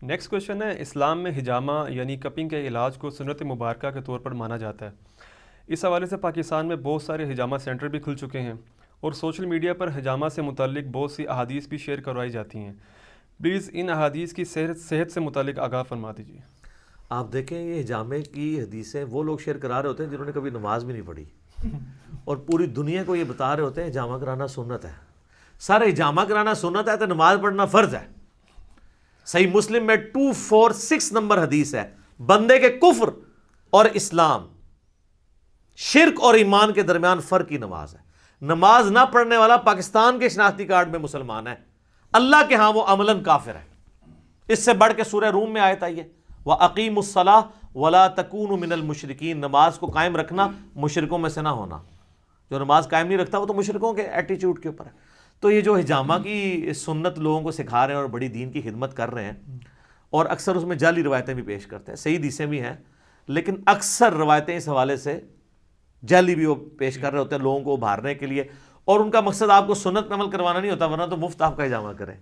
Next question ہے، اسلام میں حجامہ یعنی کپنگ کے علاج کو سنت مبارکہ کے طور پر مانا جاتا ہے۔ اس حوالے سے پاکستان میں بہت سارے حجامہ سینٹر بھی کھل چکے ہیں اور سوشل میڈیا پر حجامہ سے متعلق بہت سی احادیث بھی شیئر کروائی جاتی ہیں۔ پلیز ان احادیث کی صحت سے متعلق آگاہ فرما دیجیے۔ آپ دیکھیں یہ حجامے کی حدیثیں وہ لوگ شیئر کرا رہے ہوتے ہیں جنہوں نے کبھی نماز بھی نہیں پڑھی اور پوری دنیا کو یہ بتا رہے ہوتے ہیں حجامہ کرانا سنت ہے۔ سر حجامہ کرانا سنت ہے تو نماز پڑھنا فرض ہے۔ صحیح مسلم میں 246 نمبر حدیث ہے، بندے کے کفر اور اسلام، شرک اور ایمان کے درمیان فرق کی نماز ہے۔ نماز نہ پڑھنے والا پاکستان کے شناختی کارڈ میں مسلمان ہے، اللہ کے ہاں وہ عملاً کافر ہے۔ اس سے بڑھ کے سورہ روم میں آیت آئی ہے وَأَقِیمُوا الصَّلَاةَ وَلَا تَكُونُوا مِنَ الْمُشْرِكِينَ، نماز کو قائم رکھنا، مشرکوں میں سے نہ ہونا۔ جو نماز قائم نہیں رکھتا وہ تو مشرکوں کے ایٹیچیوڈ کے اوپر ہے۔ تو یہ جو حجامہ کی سنت لوگوں کو سکھا رہے ہیں اور بڑی دین کی خدمت کر رہے ہیں، اور اکثر اس میں جعلی روایتیں بھی پیش کرتے ہیں، صحیح حدیثیں بھی ہیں لیکن اکثر روایتیں اس حوالے سے جعلی بھی وہ پیش کر رہے ہوتے ہیں لوگوں کو ابھارنے کے لیے، اور ان کا مقصد آپ کو سنت میں عمل کروانا نہیں ہوتا، ورنہ تو مفت آپ کا حجامہ کریں،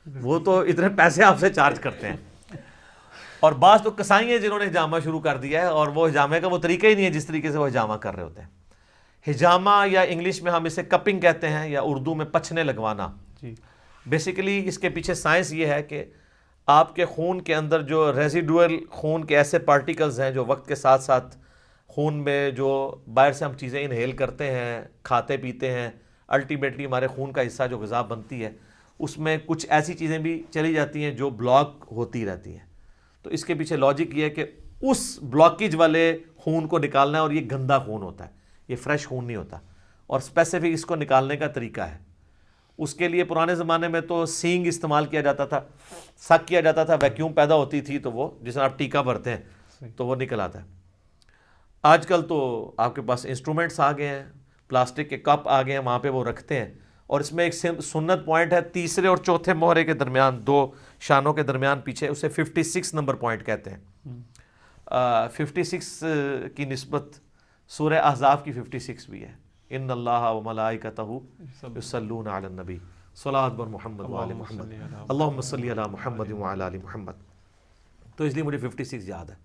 وہ تو اتنے پیسے آپ سے چارج کرتے ہیں۔ اور بعض تو کسائی ہیں جنہوں نے حجامہ شروع کر دیا ہے، اور وہ حجامے کا وہ طریقہ ہی نہیں ہے جس طریقے سے وہ حجامہ کر رہے ہوتے ہیں۔ حجامہ یا انگلش میں ہم اسے کپنگ کہتے ہیں، یا اردو میں پچھنے لگوانا۔ بیسیکلی اس کے پیچھے سائنس یہ ہے کہ آپ کے خون کے اندر جو ریزیڈول خون کے ایسے پارٹیکلز ہیں جو وقت کے ساتھ ساتھ خون میں جو باہر سے ہم چیزیں انہیل کرتے ہیں، کھاتے پیتے ہیں، الٹیمیٹلی ہمارے خون کا حصہ جو غذا بنتی ہے اس میں کچھ ایسی چیزیں بھی چلی جاتی ہیں جو بلاک ہوتی رہتی ہیں۔ تو اس کے پیچھے لاجک یہ ہے کہ اس بلاکیج والے خون کو نکالنا ہے، اور یہ گندا خون ہوتا ہے، یہ فریش خون نہیں ہوتا، اور اسپیسیفک اس کو نکالنے کا طریقہ ہے۔ اس کے لیے پرانے زمانے میں تو سینگ استعمال کیا جاتا تھا، سک کیا جاتا تھا، ویکیوم پیدا ہوتی تھی تو وہ جس طرح آپ ٹیکا بھرتے ہیں تو وہ نکل آتا ہے۔ آج کل تو آپ کے پاس انسٹرومنٹس آ گئے ہیں، پلاسٹک کے کپ آ گئے ہیں، وہاں پہ وہ رکھتے ہیں، اور اس میں ایک سنت پوائنٹ ہے تیسرے اور چوتھے مہرے کے درمیان، دو شانوں کے درمیان پیچھے، اسے 56 نمبر پوائنٹ کہتے ہیں۔ 56 کی نسبت سورہ احزاب کی 56 بھی ہے، ان اللہ و ملائکتہ یصلون علی النبی صلاۃ بر محمد و آل محمد اللہم صلی علی محمد و علی آل محمد۔ تو اس لیے مجھے 56 یاد ہے۔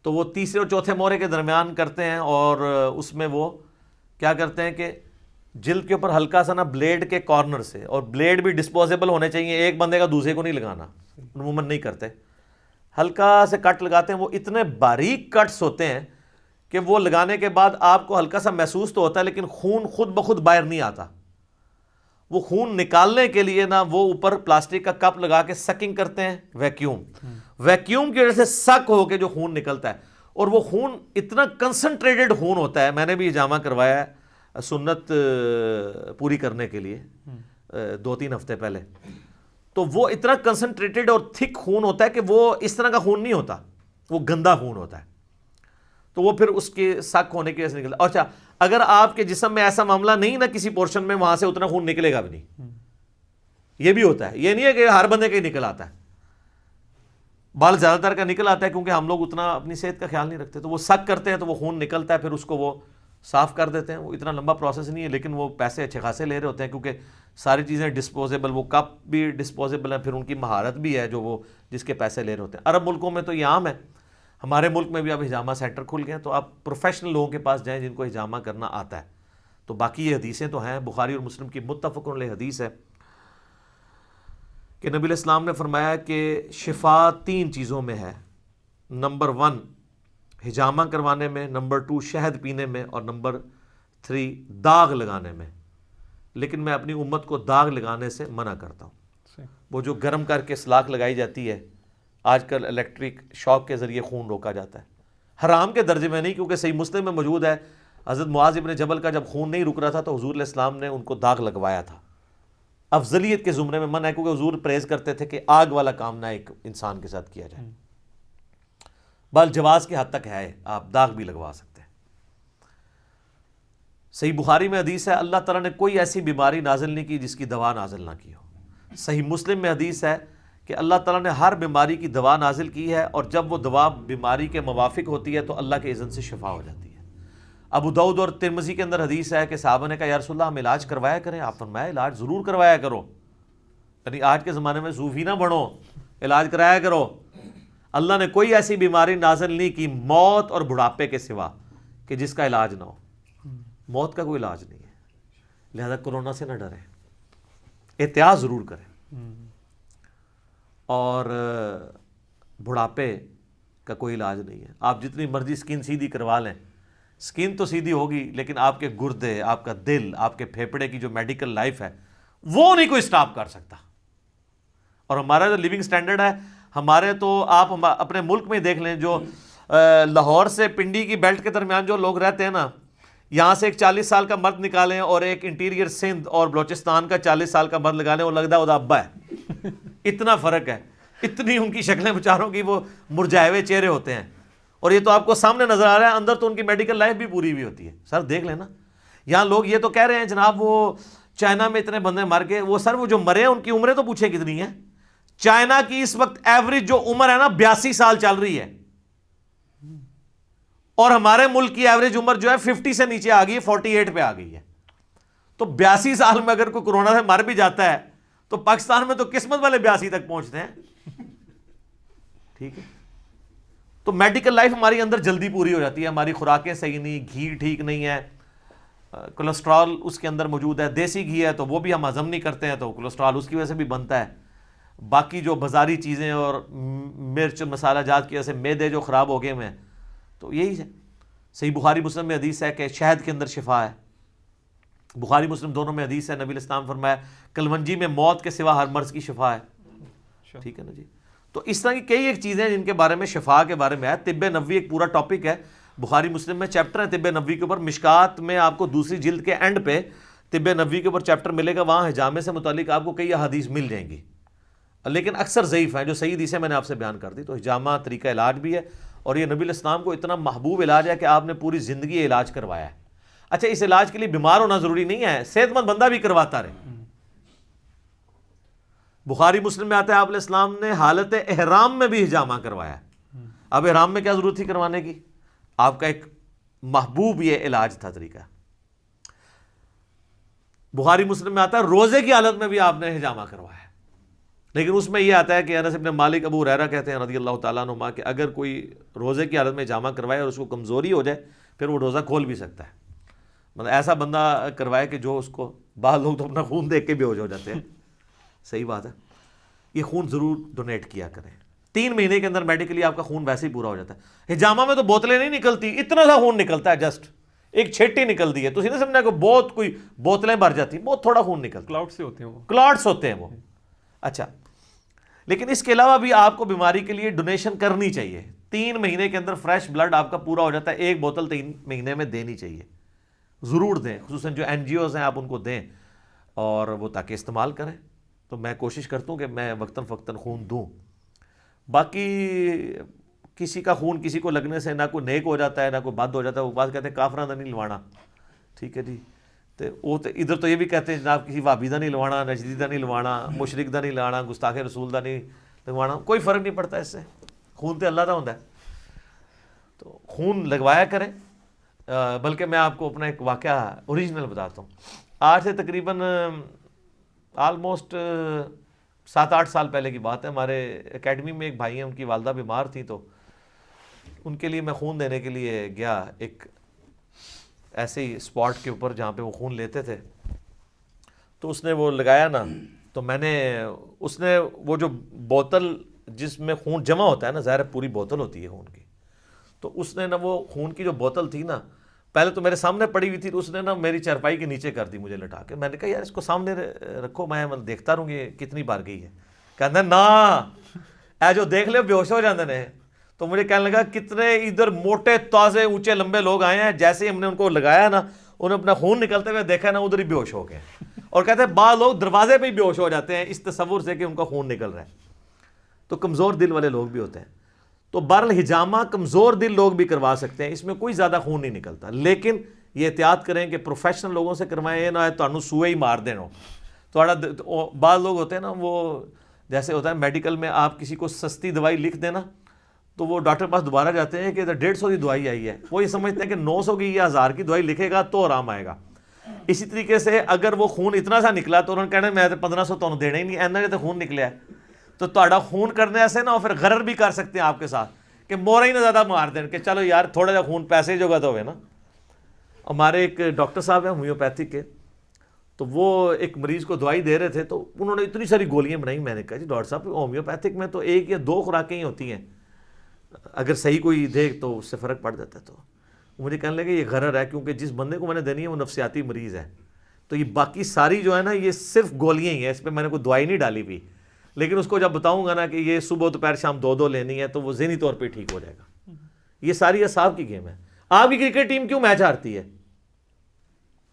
تو وہ تیسرے اور چوتھے مہرے کے درمیان کرتے ہیں، اور اس میں وہ کیا کرتے ہیں کہ جلد کے اوپر ہلکا سا نا بلیڈ کے کارنر سے، اور بلیڈ بھی ڈسپوزیبل ہونے چاہیے، ایک بندے کا دوسرے کو نہیں لگانا، عموماً نہیں کرتے، ہلکا سے کٹ لگاتے ہیں۔ وہ اتنے باریک کٹس ہوتے ہیں کہ وہ لگانے کے بعد آپ کو ہلکا سا محسوس تو ہوتا ہے لیکن خون خود بخود باہر نہیں آتا۔ وہ خون نکالنے کے لیے نا وہ اوپر پلاسٹک کا کپ لگا کے سکنگ کرتے ہیں، ویکیوم کی وجہ سے سک ہو کے جو خون نکلتا ہے، اور وہ خون اتنا کنسنٹریٹڈ خون ہوتا ہے۔ میں نے بھی حجامہ کروایا ہے سنت پوری کرنے کے لیے 2-3 ہفتے پہلے، تو وہ اتنا کنسنٹریٹڈ اور تھک خون ہوتا ہے کہ وہ اس طرح کا خون نہیں ہوتا، وہ گندا خون ہوتا ہے، تو وہ پھر اس کے سک ہونے کی وجہ سے نکلتا ہے۔ اچھا، اگر آپ کے جسم میں ایسا معاملہ نہیں نا کسی پورشن میں، وہاں سے اتنا خون نکلے گا بھی نہیں، یہ بھی ہوتا ہے، یہ نہیں ہے کہ ہر بندے کا ہی نکل آتا ہے، بال زیادہ تر کا نکل آتا ہے کیونکہ ہم لوگ اتنا اپنی صحت کا خیال نہیں رکھتے، تو وہ سک کرتے ہیں تو وہ خون نکلتا ہے، پھر اس کو وہ صاف کر دیتے ہیں۔ وہ اتنا لمبا پروسیس نہیں ہے، لیکن وہ پیسے اچھے خاصے لے رہے ہوتے ہیں کیونکہ ساری چیزیں ڈسپوزیبل، وہ کپ بھی ڈسپوزیبل ہیں، پھر ان کی مہارت بھی ہے جو وہ جس کے پیسے لے رہے ہوتے ہیں۔ عرب ملکوں میں تو یہ عام ہے، ہمارے ملک میں بھی اب حجامہ سینٹر کھل گئے ہیں، تو آپ پروفیشنل لوگوں کے پاس جائیں جن کو حجامہ کرنا آتا ہے۔ تو باقی یہ حدیثیں تو ہیں، بخاری اور مسلم کی متفق علیہ حدیث ہے کہ نبی علیہ السلام نے فرمایا کہ شفا 3 چیزوں میں ہے، نمبر 1 حجامہ کروانے میں، نمبر 2 شہد پینے میں، اور نمبر 3 داغ لگانے میں، لیکن میں اپنی امت کو داغ لگانے سے منع کرتا ہوں۔ وہ جو گرم کر کے سلاخ لگائی جاتی ہے، آج کل الیکٹرک شاک کے ذریعے خون روکا جاتا ہے، حرام کے درجے میں نہیں، کیونکہ صحیح مسلم میں موجود ہے حضرت معاذ ابن جبل کا جب خون نہیں رک رہا تھا تو حضور علیہ السلام نے ان کو داغ لگوایا تھا۔ افضلیت کے زمرے میں منع ہے کیونکہ حضور پریز کرتے تھے کہ آگ والا کام نہ ایک انسان کے ساتھ کیا جائے، بل جواز کی حد تک ہے، آپ داغ بھی لگوا سکتے ہیں۔ صحیح بخاری میں حدیث ہے اللہ تعالیٰ نے کوئی ایسی بیماری نازل نہیں کی جس کی دوا نازل نہ کی ہو۔ صحیح مسلم میں حدیث ہے کہ اللہ تعالیٰ نے ہر بیماری کی دوا نازل کی ہے، اور جب وہ دوا بیماری کے موافق ہوتی ہے تو اللہ کے اذن سے شفا ہو جاتی ہے۔ ابو داؤد اور ترمذی کے اندر حدیث ہے کہ صحابہ نے کہا یا رسول اللہ ہم علاج کروایا کریں، آپ فرمایا علاج ضرور کروایا کرو، یعنی آج کے زمانے میں صوفی نہ بنو علاج کرایا کرو. اللہ نے کوئی ایسی بیماری نازل نہیں کی موت اور بڑھاپے کے سوا کہ جس کا علاج نہ ہو. موت کا کوئی علاج نہیں ہے, لہذا کرونا سے نہ ڈریں, احتیاط ضرور کریں. اور بڑھاپے کا کوئی علاج نہیں ہے. آپ جتنی مرضی سکن سیدھی کروا لیں, سکن تو سیدھی ہوگی لیکن آپ کے گردے, آپ کا دل, آپ کے پھیپھڑے کی جو میڈیکل لائف ہے وہ نہیں کوئی سٹاپ کر سکتا. اور ہمارا جو لیونگ سٹینڈرڈ ہے ہمارے, تو آپ اپنے ملک میں دیکھ لیں, جو لاہور سے پنڈی کی بیلٹ کے درمیان جو لوگ رہتے ہیں نا, یہاں سے ایک 40 سال کا مرد نکالیں اور ایک انٹیریئر سندھ اور بلوچستان کا 40 سال کا مرد لگالیں, وہ لگتا ہے وہ ابا ہے. اتنا فرق ہے, اتنی ان کی شکلیں بچاروں کی وہ مرجھائے ہوئے چہرے ہوتے ہیں. اور یہ تو آپ کو سامنے نظر آ رہا ہے, اندر تو ان کی میڈیکل لائف بھی پوری ہوئی ہوتی ہے. سر دیکھ لینا, یہاں لوگ یہ تو کہہ رہے ہیں جناب وہ چائنا میں اتنے بندے مر گئے, وہ سر وہ جو مرے ہیں ان کی عمریں تو پوچھیں کتنی ہیں. چائنا کی اس وقت ایوریج جو عمر ہے نا 82 سال چل رہی ہے, اور ہمارے ملک کی ایوریج عمر جو ہے 50 سے نیچے آ گئی ہے, 48 پہ آ گئی ہے. تو 82 سال میں اگر کوئی کورونا سے مر بھی جاتا ہے تو پاکستان میں تو قسمت والے 82 تک پہنچتے ہیں. ٹھیک ہے, تو میڈیکل لائف ہماری اندر جلدی پوری ہو جاتی ہے. ہماری خوراکیں صحیح نہیں, گھی ٹھیک نہیں ہے, کولیسٹرول اس کے اندر موجود ہے. دیسی گھی ہے تو وہ بھی ہم ہضم نہیں کرتے ہیں تو کولیسٹرول اس کی وجہ سے بھی بنتا ہے. باقی جو بازاری چیزیں اور مرچ مسالہ جات کی وجہ سے معدے جو خراب ہو گئے ہیں, تو یہی ہے. صحیح بخاری مسلم میں حدیث ہے کہ شہد کے اندر شفا ہے. بخاری مسلم دونوں میں حدیث ہے, نبی الاسلام فرمایا کلونجی میں موت کے سوا ہر مرض کی شفا ہے. ٹھیک ہے نا جی. تو اس طرح کی کئی ایک چیزیں جن کے بارے میں شفا کے بارے میں ہے. طب نبوی ایک پورا ٹاپک ہے, بخاری مسلم میں چیپٹر ہے طب نبوی کے اوپر. مشکات میں آپ کو دوسری جلد کے اینڈ پہ طب نبوی کے اوپر چیپٹر ملے گا, وہاں حجامے سے متعلق آپ کو کئی احادیث مل جائیں گی, لیکن اکثر ضعیف ہیں. جو صحیح حدیثیں میں نے آپ سے بیان کر دی. تو حجامہ طریقہ علاج بھی ہے, اور یہ نبی الاسلام کو اتنا محبوب علاج ہے کہ آپ نے پوری زندگی علاج کروایا ہے. اچھا, اس علاج کے لیے بیمار ہونا ضروری نہیں ہے, صحت مند بندہ بھی کرواتا رہے. بخاری مسلم میں آتا ہے آپ علیہ السلام نے حالت احرام میں بھی حجامہ کروایا. اب احرام میں کیا ضرورت تھی کروانے کی, آپ کا ایک محبوب یہ علاج تھا طریقہ. بخاری مسلم میں آتا ہے روزے کی حالت میں بھی آپ نے حجامہ کروایا, لیکن اس میں یہ آتا ہے کہ انس بن مالک ابو ہریرہ کہتے ہیں رضی اللہ تعالیٰ عنہما کہ اگر کوئی روزے کی حالت میں حجامہ کروائے اور اس کو کمزوری ہو جائے پھر وہ روزہ کھول بھی سکتا ہے. مطلب ایسا بندہ کروائے کہ جو اس کو, بعض لوگ تو اپنا خون دیکھ کے بے ہوش ہو جاتے ہیں. صحیح بات ہے, یہ خون ضرور ڈونیٹ کیا کریں. 3 مہینے کے اندر میڈیکلی آپ کا خون ویسے ہی پورا ہو جاتا ہے. حجامہ میں تو بوتلیں نہیں نکلتی, اتنا سا خون نکلتا ہے, جسٹ ایک چھٹی نکل دی ہے. تو نہیں سمجھنا کہ بہت کوئی بوتلیں بھر جاتی, بہت تھوڑا خون نکلتا. کلاؤڈ سے ہوتے ہیں وہ, کلاٹس ہوتے ہیں وہ. اچھا, لیکن اس کے علاوہ بھی آپ کو بیماری کے لیے ڈونیشن کرنی چاہیے. 3 مہینے کے اندر فریش بلڈ آپ کا پورا ہو جاتا ہے. 1 بوتل 3 مہینے میں دینی چاہیے, ضرور دیں. خصوصاً جو NGOs ہیں آپ ان کو دیں, اور وہ تاکہ استعمال کریں. تو میں کوشش کرتا ہوں کہ میں وقتاً فوقتاً خون دوں. باقی کسی کا خون کسی کو لگنے سے نہ کوئی نیک ہو جاتا ہے نہ کوئی بد ہو جاتا ہے. وہ بات کہتے ہیں کافراں دا نہیں لوانا. ٹھیک ہے جی, تو وہ تو ادھر تو یہ بھی کہتے ہیں جناب کسی وہابی دا نہیں لوانا, نجدی دا نہیں لوانا, مشرک دا نہیں لوانا, گستاخ رسول دا نہیں لگوانا. کوئی فرق نہیں پڑتا اس سے, خون تو اللہ دا ہوتا ہے. تو خون لگوایا کریں. بلکہ میں آپ کو اپنا ایک واقعہ اوریجنل بتاتا ہوں. آج سے تقریباً آلموسٹ 7-8 سال پہلے کی بات ہے. ہمارے اکیڈمی میں ایک بھائی ہیں, ان کی والدہ بیمار تھیں, تو ان کے لیے میں خون دینے کے لیے گیا ایک ایسے ہی اسپاٹ کے اوپر جہاں پہ وہ خون لیتے تھے. تو اس نے وہ لگایا نا, تو میں نے اس نے وہ جو بوتل جس میں خون جمع ہوتا ہے نا, ظاہر پوری بوتل ہوتی ہے خون کی, تو اس نے نا وہ خون کی جو بوتل تھی نا, پہلے تو میرے سامنے پڑی ہوئی تھی, تو اس نے نا میری چارپائی کے نیچے کر دی مجھے لٹا کے. میں نے کہا یار اس کو سامنے رکھو, میں دیکھتا رہوں گی کتنی بار گئی ہے. کہتا نا اے جو دیکھ لے بے ہوش ہو جاتے ہیں. تو مجھے کہنے لگا کتنے ادھر موٹے تازے اونچے لمبے لوگ آئے ہیں, جیسے ہی ہم نے ان کو لگایا نا, انہوں نے اپنا خون نکلتے ہوئے دیکھا نا, ادھر ہی بے ہوش ہو گئے. اور کہتے ہیں بعض لوگ دروازے پہ ہی بے ہوش ہو جاتے ہیں اس تصور سے کہ ان کا خون نکل رہا ہے. تو کمزور دل والے لوگ بھی ہوتے ہیں. تو بہرحال حجامہ کمزور دل لوگ بھی کروا سکتے ہیں, اس میں کوئی زیادہ خون نہیں نکلتا. لیکن یہ احتیاط کریں کہ پروفیشنل لوگوں سے کروائیں, یہ نہ ہے تو سوئے ہی مار دینا. تھوڑا بعض لوگ ہوتے ہیں نا, وہ جیسے ہوتا ہے میڈیکل میں آپ کسی کو سستی دوائی لکھ دینا, تو وہ ڈاکٹر کے پاس دوبارہ جاتے ہیں کہ 150 کی دوائی آئی ہے. وہ یہ سمجھتے ہیں کہ 900 کی یا 1000 کی دوائی لکھے گا تو آرام آئے گا. اسی طریقے سے اگر وہ خون اتنا سا نکلا تو انہوں نے کہنا میں 1500 تو دینا ہی نہیں, اینا تو خون نکلیا ہے. تو تہاڈا خون کرنے ایسے نہ ہو پھر غرر بھی کر سکتے ہیں آپ کے ساتھ کہ مورا ہی نہ زیادہ مار دیں کہ چلو یار تھوڑا جا خون پیسے جو گا تو ہوئے نا. ہمارے ایک ڈاکٹر صاحب ہیں ہومیوپیتھک کے, تو وہ ایک مریض کو دوائی دے رہے تھے تو انہوں نے اتنی ساری گولیاں بنائی. میں نے کہا جی ڈاکٹر صاحب ہومیوپیتھک میں تو 1 یا 2 خوراکیں ہی ہوتی ہیں, اگر صحیح کوئی دے تو اس سے فرق پڑ جاتا ہے. تو مجھے کہنے لگے یہ غرر ہے کیونکہ جس بندے کو میں نے دینی ہے وہ نفسیاتی مریض ہے, تو یہ باقی ساری جو ہے نا یہ صرف گولیاں ہی ہیں, اس پہ میں نے کوئی دوائی نہیں ڈالی بھی. لیکن اس کو جب بتاؤں گا نا کہ یہ صبح دوپہر شام 2 لینی ہے تو وہ ذہنی طور پہ ٹھیک ہو جائے گا. یہ ساری اعصاب کی گیم ہے. آپ کی کرکٹ ٹیم کیوں میچ ہارتی ہے؟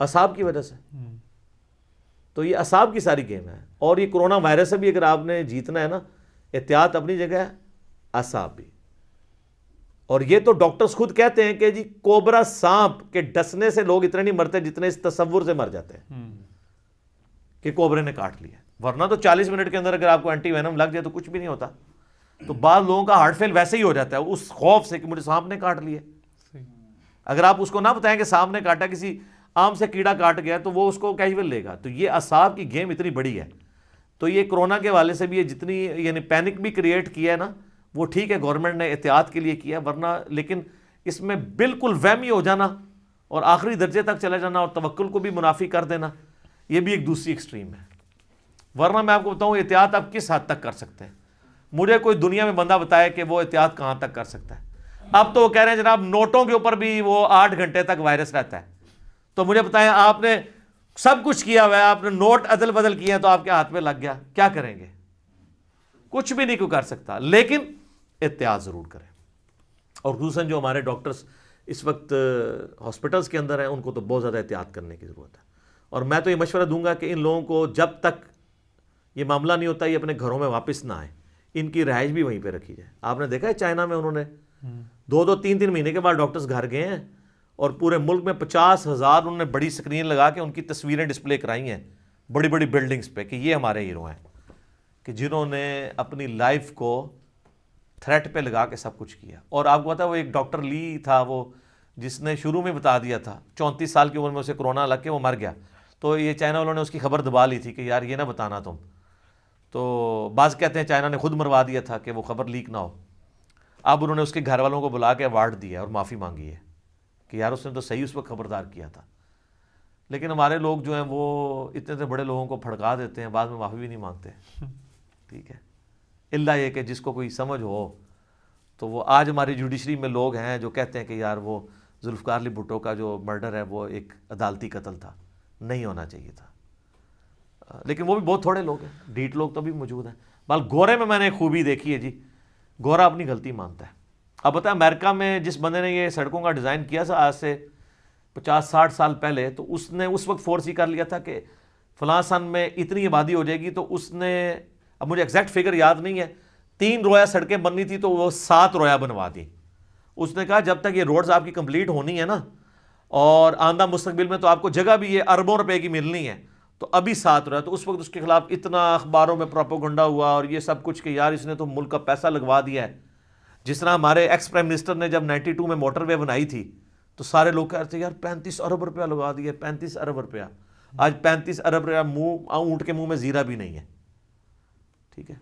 اعصاب کی وجہ سے. تو یہ اعصاب کی ساری گیم ہے. اور یہ کرونا وائرس سے بھی اگر آپ نے جیتنا ہے نا, احتیاط اپنی جگہ ہے, اعصاب بھی. اور یہ تو ڈاکٹرز خود کہتے ہیں کہ جی کوبرا سانپ کے ڈسنے سے لوگ اتنے نہیں مرتے جتنے اس تصور سے مر جاتے ہیں کہ کوبرے نے کاٹ لیا. ورنہ تو 40 منٹ کے اندر اگر آپ کو اینٹی وینم لگ جائے تو کچھ بھی نہیں ہوتا. تو بعض لوگوں کا ہارٹ فیل ویسے ہی ہو جاتا ہے اس خوف سے کہ مجھے سانپ نے کاٹ لیا. اگر آپ اس کو نہ بتائیں کہ سانپ نے کاٹا, کسی عام سے کیڑا کاٹ گیا, تو وہ اس کو کیجول لے گا. تو یہ اعصاب کی گیم اتنی بڑی ہے. تو یہ کرونا کے حوالے سے بھی یہ جتنی یعنی پینک بھی کریٹ کیا ہے نا, وہ ٹھیک ہے گورنمنٹ نے احتیاط کے لیے کیا, ورنہ لیکن اس میں بالکل وہمی ہو جانا اور آخری درجے تک چلا جانا اور توکل کو بھی منافی کر دینا, یہ بھی ایک دوسری ایکسٹریم ہے. ورنہ میں آپ کو بتاؤں احتیاط آپ کس حد تک کر سکتے ہیں. مجھے کوئی دنیا میں بندہ بتائے کہ وہ احتیاط کہاں تک کر سکتا ہے. اب تو وہ کہہ رہے ہیں جناب نوٹوں کے اوپر بھی وہ 8 گھنٹے تک وائرس رہتا ہے. تو مجھے بتائیں آپ نے سب کچھ کیا ہوا ہے, آپ نے نوٹ عدل بدل کیا تو آپ کے ہاتھ میں لگ گیا, کیا کریں گے؟ کچھ بھی نہیں کوئی کر سکتا. لیکن احتیاط ضرور کریں. اور دوسرا جو ہمارے ڈاکٹرز اس وقت ہاسپٹلس کے اندر ہیں ان کو تو بہت زیادہ احتیاط کرنے کی ضرورت ہے. اور میں تو یہ مشورہ دوں گا کہ ان لوگوں کو جب تک یہ معاملہ نہیں ہوتا یہ اپنے گھروں میں واپس نہ آئیں, ان کی رہائش بھی وہیں پہ رکھی جائے. آپ نے دیکھا ہے چائنا میں انہوں نے 2 3 مہینے کے بعد ڈاکٹرز گھر گئے ہیں اور پورے ملک میں 50,000 انہوں نے بڑی سکرین لگا کے ان کی تصویریں ڈسپلے کرائی ہیں بڑی بڑی بلڈنگز پہ کہ یہ ہمارے ہیرو ہیں کہ جنہوں نے اپنی لائف کو تھریٹ پہ لگا کے سب کچھ کیا. اور آپ کو پتا ہے وہ ایک ڈاکٹر لی تھا وہ جس نے شروع میں بتا دیا تھا 34 سال کی عمر میں اسے کرونا لگ کے وہ مر گیا. تو یہ چائنا والوں نے اس کی خبر دبا لی تھی کہ یار یہ نہ بتانا تم. تو بعض کہتے ہیں چائنا نے خود مروا دیا تھا کہ وہ خبر لیک نہ ہو. اب انہوں نے اس کے گھر والوں کو بلا کے ایوارڈ دیا اور معافی مانگی ہے کہ یار اس نے تو صحیح اس وقت خبردار کیا تھا. لیکن ہمارے لوگ جو ہیں وہ اتنے سے بڑے لوگوں کو پھڑکا دیتے ہیں, بعد میں معافی بھی نہیں مانگتے. ٹھیک ہے, اللہ یہ کہ جس کو کوئی سمجھ ہو. تو وہ آج ہماری جوڈیشری میں لوگ ہیں جو کہتے ہیں کہ یار وہ ذوالفقار علی بھٹو کا جو مرڈر ہے وہ ایک عدالتی قتل تھا, نہیں ہونا چاہیے تھا. لیکن وہ بھی بہت تھوڑے لوگ ہیں, ڈھیٹ لوگ تو بھی موجود ہیں. بال گورے میں نے ایک خوبی دیکھی ہے جی, گورا اپنی غلطی مانتا ہے. اب پتہ ہے امریکہ میں جس بندے نے یہ سڑکوں کا ڈیزائن کیا تھا آج سے 50-60 سال پہلے, تو اس نے اس وقت فورس ہی کر لیا تھا کہ فلاں سن میں اتنی آبادی ہو جائے گی. تو اس نے, اب مجھے ایگزیکٹ فگر یاد نہیں ہے, 3 رویا سڑکیں بننی تھی تو وہ 7 رویا بنوا دی. اس نے کہا جب تک یہ روڈز آپ کی کمپلیٹ ہونی ہے نا اور آندہ مستقبل میں تو آپ کو جگہ بھی یہ اربوں روپے کی ملنی ہے, تو ابھی 7 رویا. تو اس وقت اس کے خلاف اتنا اخباروں میں پروپیگنڈا ہوا اور یہ سب کچھ کہ یار اس نے تو ملک کا پیسہ لگوا دیا ہے. جس طرح ہمارے ایکس پرائم منسٹر نے جب 92 میں موٹر وے بنائی تھی تو سارے لوگ کہہ رہے تھے یار 35 ارب روپیہ لگا دیا, 35 ارب روپیہ. آج 35 ارب روپیہ اونٹ کے منہ میں زیرہ بھی نہیں ہے. ٹھیک ہے,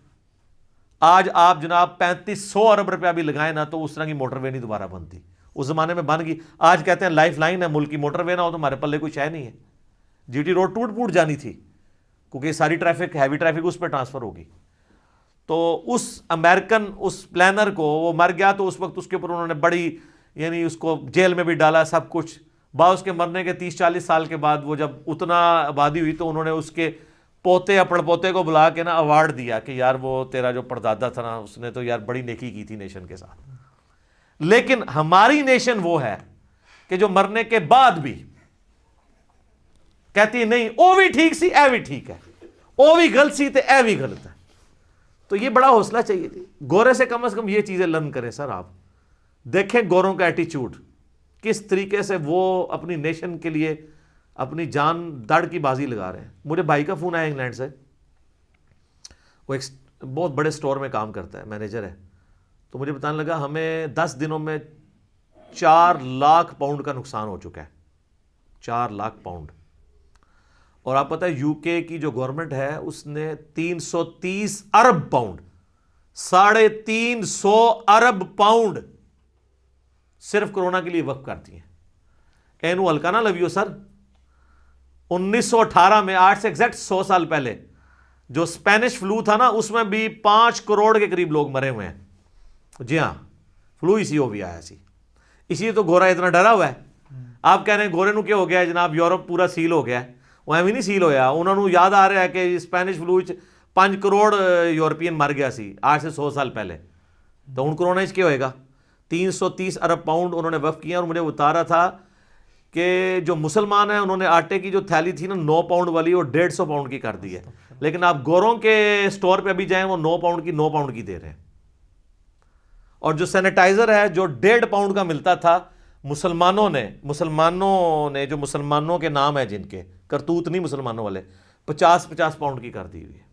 آج آپ جناب 3500 ارب روپیہ بھی لگائیں نا تو اس طرح کی موٹر وے نہیں دوبارہ بنتی. اس زمانے میں بن گئی, آج کہتے ہیں لائف لائن ہے ملک کی, موٹر وے نہ ہو تو ہمارے پلے کوئی شے نہیں ہے. جی ٹی روڈ ٹوٹ پوٹ جانی تھی کیونکہ ساری ٹریفک ہیوی ٹریفک اس پہ ٹرانسفر ہوگی. تو اس امریکن اس پلانر کو وہ مر گیا تو اس وقت اس کے اوپر انہوں نے بڑی یعنی اس کو جیل میں بھی ڈالا سب کچھ. بعض اس کے مرنے کے 30-40 سال کے بعد وہ جب اتنا آبادی ہوئی تو انہوں نے اس کے پوتے یا پڑپوتے کو بلا کے نا ایوارڈ دیا کہ یار وہ تیرا جو پردادا تھا نا اس نے تو یار بڑی نیکی کی تھی نیشن کے ساتھ. لیکن ہماری نیشن وہ ہے کہ جو مرنے کے بعد بھی کہتی ہے نہیں او بھی ٹھیک سی اے بھی ٹھیک ہے, او بھی غلط سی تے اے بھی غلط ہے. تو یہ بڑا حوصلہ چاہیے تھی. گورے سے کم از کم یہ چیزیں لرن کریں سر. آپ دیکھیں گوروں کا ایٹیچیوڈ کس طریقے سے وہ اپنی نیشن کے لیے اپنی جان دڑ کی بازی لگا رہے ہیں. مجھے بھائی کا فون آیا انگلینڈ سے, وہ ایک بہت بڑے سٹور میں کام کرتا ہے, مینیجر ہے. تو مجھے بتانے لگا ہمیں 10 دنوں میں 4 لاکھ پاؤنڈ کا نقصان ہو چکا ہے. 4 لاکھ پاؤنڈ. اور آپ پتہ ہے یو کے کی جو گورنمنٹ ہے اس نے 330 ارب پاؤنڈ 350 ارب پاؤنڈ صرف کورونا کے لیے وقف کرتی ہیں. اینو ہلکا نہ لویو سر. 1918 میں، آج سے ایگزیکٹ 100 سال پہلے جو اسپینش فلو تھا نا، اس میں بھی 5 کروڑ کے قریب لوگ مرے ہوئے ہیں. جی ہاں، فلو اسی ہو بھی آیا سی. اسی لیے تو گورا اتنا ڈرا ہوا ہے. آپ کہہ رہے ہیں گورے نو کیا ہو گیا ہے جناب، یورپ پورا سیل ہو گیا ہے. وہ ایویں نہیں سیل ہویا، انہوں نے یاد آ رہا ہے کہ اسپینش فلو 5 کروڑ یورپین مر گیا سی آج سے 100 سال پہلے. تو ہوں کرونا اس کیا ہوئے گا. 330 ارب پاؤنڈ انہوں نے وقف کیا. اور مجھے بتا رہا تھا کہ جو مسلمان ہیں انہوں نے آٹے کی جو تھیلی تھی نا 9 پاؤنڈ والی، وہ 150 پاؤنڈ کی کر دی ہے. لیکن آپ گوروں کے سٹور پہ ابھی جائیں، وہ 9 پاؤنڈ کی 9 پاؤنڈ کی دے رہے ہیں. اور جو سینیٹائزر ہے جو 1.5 پاؤنڈ کا ملتا تھا، مسلمانوں نے جو مسلمانوں کے نام ہیں جن کے کرتوت نہیں مسلمانوں والے، 50 پاؤنڈ کی کر دی ہوئی ہے.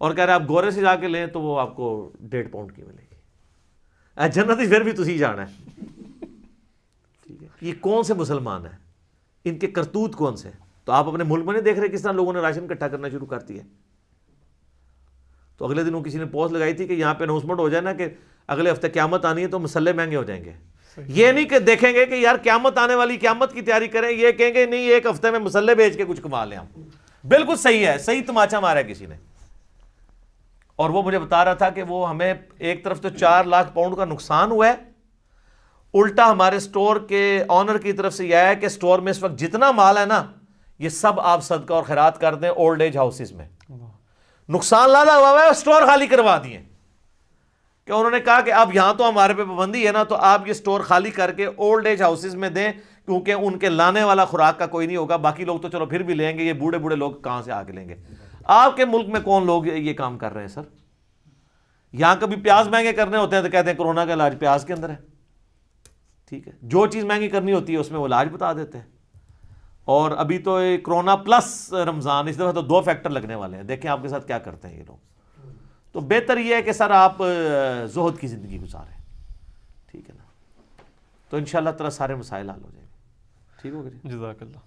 اور کہہ رہے آپ گورے سے جا کے لیں تو وہ آپ کو 1.5 پاؤنڈ کی ملے گی. جنت پھر بھی تسی جانا ہے. ٹھیک ہے، یہ کون سے مسلمان ہیں، ان کے کرتوت کون سے؟ تو آپ اپنے ملک میں نہیں دیکھ رہے کس طرح لوگوں نے راشن اکٹھا کرنا شروع کر دیا. تو اگلے دنوں کسی نے پوسٹ لگائی تھی کہ یہاں پہ اناؤنسمنٹ ہو جائے نا کہ اگلے ہفتے قیامت آنی ہے تو مسلح مہنگے ہو جائیں گے. یہ نہیں کہ دیکھیں گے کہ یار قیامت آنے والی، قیامت کی تیاری کریں، یہ کہیں گے نہیں ایک ہفتے میں مسلح بیچ کے کچھ کما لیں ہم. بالکل صحیح ہے، صحیح تماچا مارا ہے کسی نے. اور وہ مجھے بتا رہا تھا کہ وہ ہمیں ایک طرف تو 4 لاکھ پاؤنڈ کا نقصان ہوا ہے، الٹا ہمارے سٹور کے آنر کی طرف سے یہ ہے کہ سٹور میں اس وقت جتنا مال ہے نا، یہ سب آپ صدقہ اور خیرات کر دیں اولڈ ایج ہاؤسز میں. نقصان لادا ہوا ہے، سٹور خالی کروا دیے. کہ انہوں نے کہا کہ اب یہاں تو ہمارے پہ پابندی ہے نا، تو آپ یہ سٹور خالی کر کے اولڈ ایج ہاؤسز میں دیں، کیونکہ ان کے لانے والا خوراک کا کوئی نہیں ہوگا. باقی لوگ تو چلو پھر بھی لیں گے، یہ بوڑھے لوگ کہاں سے آ کے لیں گے؟ آپ کے ملک میں کون لوگ یہ کام کر رہے ہیں سر؟ یہاں کبھی پیاز مہنگے کرنے ہوتے ہیں تو کہتے ہیں کورونا کا علاج پیاز کے اندر ہے. ٹھیک ہے، جو چیز مہنگی کرنی ہوتی ہے اس میں وہ علاج بتا دیتے ہیں. اور ابھی تو کرونا پلس رمضان، اس دفعہ تو 2 فیکٹر لگنے والے ہیں. دیکھیں آپ کے ساتھ کیا کرتے ہیں یہ لوگ. تو بہتر یہ ہے کہ سر آپ زہد کی زندگی گزاریں. ٹھیک ہے نا، تو انشاءاللہ تعالی سارے مسائل حل ہو جائیں گے. ٹھیک ہوگا جی. جزاک اللہ.